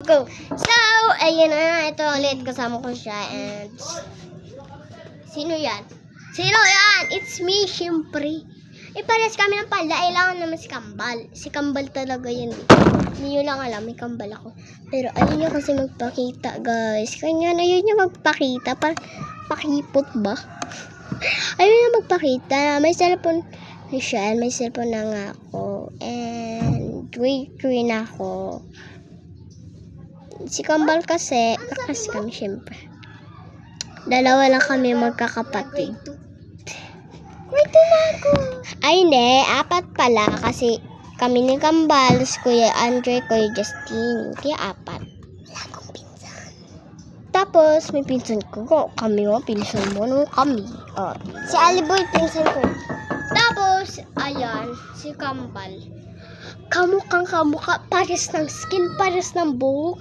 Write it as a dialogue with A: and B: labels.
A: Go! So, ayun na. Ito ulit. Kasama ko siya. And, sino yan? Sino yan? It's me, syempre. Pares kami ng palda. Kailangan naman si Kambal. Si Kambal talaga yan. Hindi nyo lang alam. May Kambal ako. Pero ayaw niya kasi magpakita, guys. Kanya ayaw niya magpakita. Pakipot ba? Ayaw niya magpakita. May cellphone na siya. May cellphone na nga ako. And, grade 3 na ako. Si Kambal kasi, kakas kami syempre. Dalawa lang kami magkakapatid. Grade 2 na ako. Ay, hindi. 4 pala. Kasi kami ni Kambal, si Kuya Andre, Kuya Justin. Kaya 4. Wala akong pinsan. Tapos, may pinsan ko. Kami mo, pinsan mo. No, kami. Oh. Si Aliboy, pinsan ko. Tapos, ayan, si Kambal. Kamukha, pares ng skin, pares ng buhok.